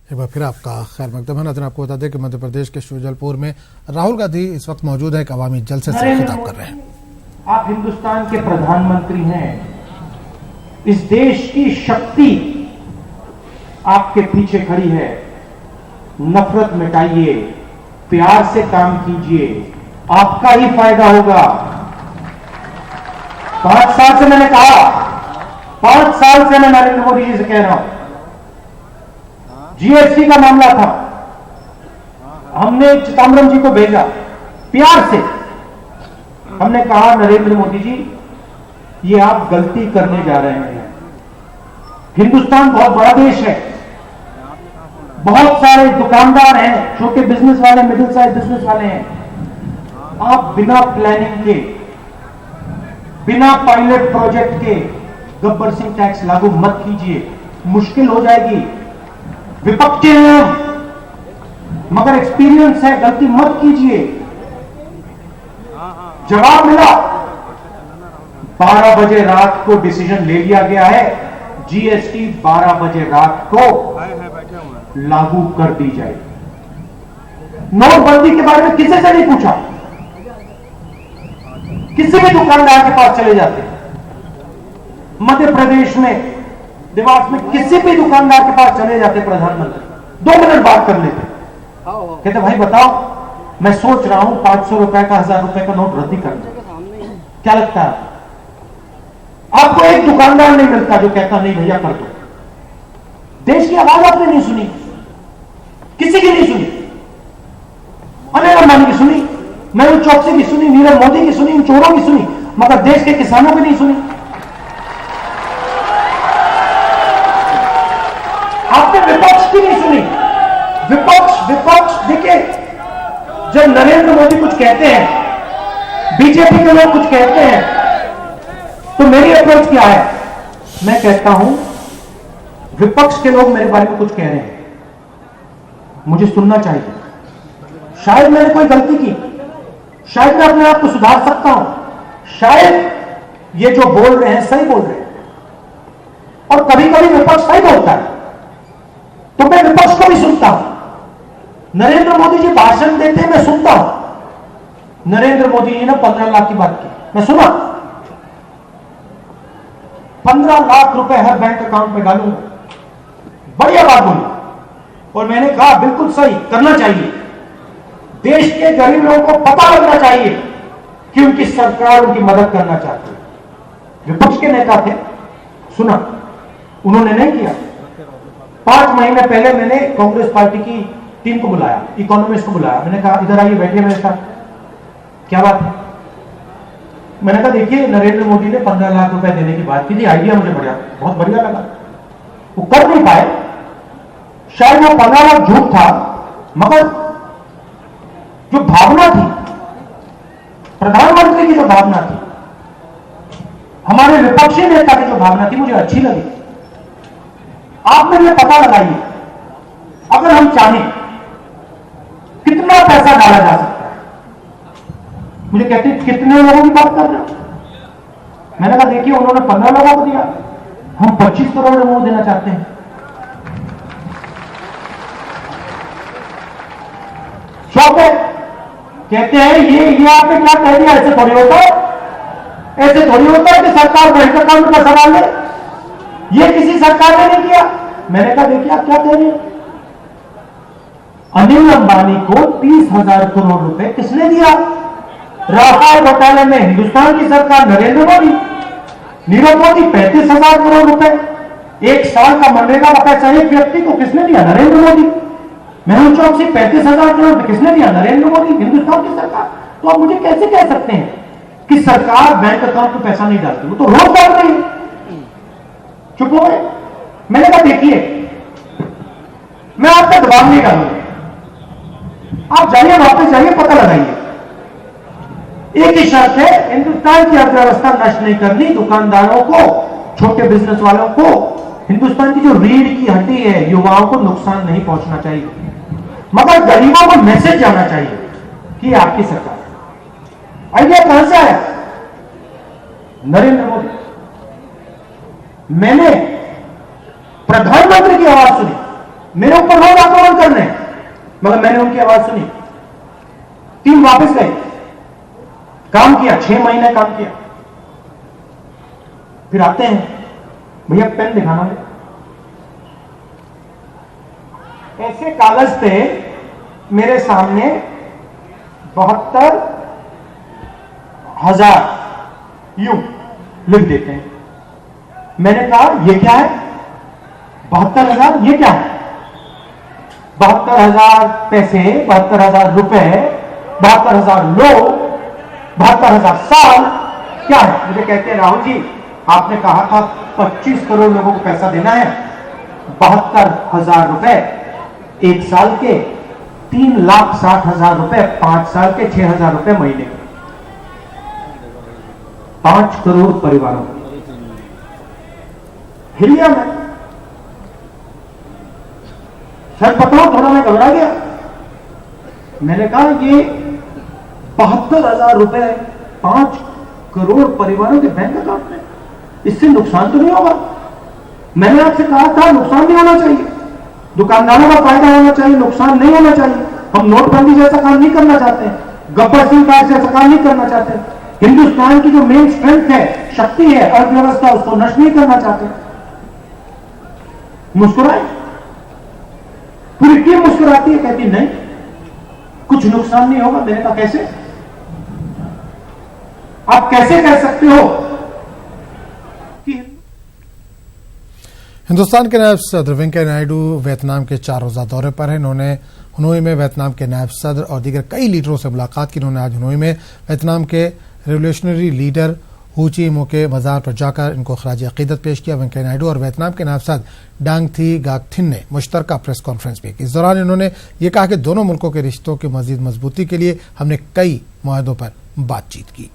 एक बार फिर आपका खैर मकदम है। नाज़रीन, आपको बता दें कि मध्य प्रदेश के शुजालपुर में राहुल गांधी इस वक्त मौजूद है, एक अवामी जलसे से खिताब कर रहे हैं। आप हिंदुस्तान के प्रधानमंत्री हैं, इस देश की शक्ति आपके पीछे खड़ी है। नफरत मिटाइए, प्यार से काम कीजिए, आपका ही फायदा होगा। 5 साल से मैंने कहा, 5 साल से मैं नरेंद्र मोदी जी से कह रहा हूं, जीएसटी का मामला था, हमने चिदंबरम जी को भेजा प्यार से। हमने कहा नरेंद्र मोदी जी, ये आप गलती करने जा रहे हैं। हिंदुस्तान बहुत बड़ा देश है, बहुत सारे दुकानदार हैं, छोटे बिजनेस वाले, मिडिल साइज बिजनेस वाले हैं। आप बिना प्लानिंग के, बिना पायलट प्रोजेक्ट के गब्बर सिंह टैक्स लागू मत कीजिए, मुश्किल हो जाएगी। विपक्षी हैं मगर एक्सपीरियंस है, गलती मत कीजिए। जवाब मिला, 12 बजे रात को डिसीजन ले लिया गया है, जीएसटी 12 बजे रात को लागू कर दी जाएगी। नोटबंदी के बारे में किसी से नहीं पूछा, किसी भी दुकानदार के पास चले जाते, मध्य प्रदेश में देवास में किसी भी दुकानदार के पास चले जाते, प्रधानमंत्री 2 मिनट बात कर लेते, कहते भाई बताओ, मैं सोच रहा हूं 500 रुपए का, 1000 रुपए का नोट रद्दी करना, क्या लगता है आपको? एक दुकानदार नहीं मिलता जो कहता नहीं भैया कर दो। देश की आवाज आपने नहीं सुनी, किसी की नहीं सुनी, अनिल अंबानी की सुनी, मेहुल चौकसी की सुनी, नीरव मोदी की सुनी, इन चोरों की सुनी, मगर देश के किसानों की नहीं सुनी। आपने विपक्ष की नहीं सुनी। विपक्ष देखिए, जब नरेंद्र मोदी कुछ कहते हैं, बीजेपी के लोग कुछ कहते हैं, तो मेरी अप्रोच क्या है? मैं कहता हूं विपक्ष के लोग मेरे बारे में कुछ कह रहे हैं, मुझे सुनना चाहिए। शायद मैंने कोई गलती की, शायद मैं अपने आप को सुधार सकता हूं, शायद ये जो बोल रहे हैं सही बोल रहे हैं, और कभी कभी विपक्ष सही बोलता है तो मैं विपक्ष को भी सुनता हूं। नरेंद्र मोदी जी भाषण देते हैं, मैं सुनता हूं। नरेंद्र मोदी जी ने 15 लाख की बात की, मैं सुना। 15 लाख रुपए हर बैंक अकाउंट में डालूंगा, बढ़िया बात बोली, और मैंने कहा बिल्कुल सही, करना चाहिए। देश के गरीब लोगों को पता लगना चाहिए कि उनकी सरकार उनकी मदद करना चाहती है। विपक्ष के नेता थे, सुना, उन्होंने नहीं किया। 5 महीने पहले मैंने कांग्रेस पार्टी की टीम को बुलाया, इकोनॉमिस्ट को बुलाया, मैंने कहा इधर आइए, बैठिए मेरे साथ, क्या बात है? मैंने कहा देखिए, नरेंद्र मोदी ने 15 लाख रुपए देने की बात की थी, आइडिया मुझे बहुत बढ़िया लगा। वो कर नहीं पाए, शायद वो 15 लाख झूठ था, मगर जो भावना थी, प्रधानमंत्री की जो भावना थी, हमारे विपक्षी नेता की जो भावना थी, मुझे अच्छी लगी। आप मेरे पता लगाइए, अगर हम चाहें कितना पैसा डाला जा सकता है। मुझे कहते कितने लोगों की बात कर रहे हो? मैंने कहा देखिए, उन्होंने 15 लोगों को दिया, हम 25 करोड़ लोगों को देना चाहते हैं। शौक है, कहते हैं ये आपने क्या कह दिया, ऐसे थोड़ी होता है, ऐसे थोड़ी होता है कि सरकार बैंक अकाउंट का सवाल है, ये किसी सरकार ने नहीं किया। मैंने कहा देखिए आप क्या कह रहे हैं? अनिल अंबानी को 30,000 करोड़ रुपए किसने दिया? राफेल घोटाले में हिंदुस्तान की सरकार, नरेंद्र मोदी। नीरव मोदी 35,000 करोड़ रुपए, 1 साल का मनरेगा का पैसा एक व्यक्ति को किसने दिया? नरेंद्र मोदी। मेहुल चौकसी 35,000 करोड़ किसने दिया? नरेंद्र मोदी, हिंदुस्तान की सरकार। तो आप मुझे कैसे कह सकते हैं कि सरकार बैंक अकाउंट में पैसा नहीं डालती? वो तो रोज डाल रही है। चुप हो गए। मैंने कहा देखिए, मैं आप पे दबाव नहीं डालूंगा, आप जाइए, वापस जाइए, पता लगाइए। एक ही शर्त है, हिंदुस्तान की अर्थव्यवस्था नष्ट नहीं करनी, दुकानदारों को, छोटे बिजनेस वालों को, हिंदुस्तान की जो रीढ़ की हड्डी है, युवाओं को नुकसान नहीं पहुंचना चाहिए, मगर गरीबों को मैसेज जाना चाहिए कि आपकी सरकार। आइडिया कहां से आया? नरेंद्र मोदी। मैंने प्रधानमंत्री की आवाज सुनी, मेरे ऊपर लोग आक्रमण कर रहे हैं, मगर मैंने उनकी आवाज सुनी। टीम वापस गई, काम किया, 6 महीने काम किया, फिर आते हैं, भैया पेन दिखाना है। ऐसे कागज पे मेरे सामने 72,000 यूं लिख देते हैं। मैंने कहा ये क्या है? 72,000 ये क्या है? 72,000 पैसे, 72,000 रुपए, 72,000 लोग, 72,000 साल क्या है? मुझे कहते हैं राहुल जी आपने कहा था 25 करोड़ लोगों को पैसा देना है, 72,000 रुपए 1 साल के, 3,60,000 रुपए 5 साल के, 6,000 रुपए महीने के, 5 करोड़ परिवारों को। हिल गया मैं, सच बताओ थोड़ा मैं घबरा गया। मैंने कहा ये 72,000 रुपए 5 करोड़ परिवारों के बैंक अकाउंट में, इससे नुकसान तो नहीं होगा? मैंने आपसे कहा था नुकसान नहीं होना चाहिए, दुकानदारों का फायदा होना चाहिए, नुकसान नहीं होना चाहिए। हम नोटबंदी जैसा काम नहीं करना चाहते, गब्बर सिंह कार्ड जैसा काम नहीं करना चाहते। हिंदुस्तान की जो मेन स्ट्रेंथ है, शक्ति है, अर्थव्यवस्था, उसको नष्ट नहीं करना चाहते। मुस्कुराए, पूरी टीम मुस्कुराती है, कहती नहीं कुछ नुकसान नहीं होगा। मैंने कहा कैसे? आप कैसे कह सकते हो कि हिंदुस्तान के नायब सदर वेंकैया नायडू वियतनाम के 4 रोजा दौरे पर हैं। इन्होंने हनोई में वियतनाम के नायब सदर और दीगर कई लीडरों से मुलाकात की। इन्होंने आज हनोई में वियतनाम के रेवोल्यूशनरी लीडर हू ची मो के मज़ार पर जाकर इनको खराज अकीदत पेश किया। वेंकैया नायडू और वियतनाम के नायब सदर डांग थी गाक थिन ने मुश्तरका प्रेस कॉन्फ्रेंस भी की। इस दौरान इन्होंने ये कहा कि दोनों मुल्कों के रिश्तों की मजीद मजबूती के लिए हमने कई मुआहदों पर बातचीत की।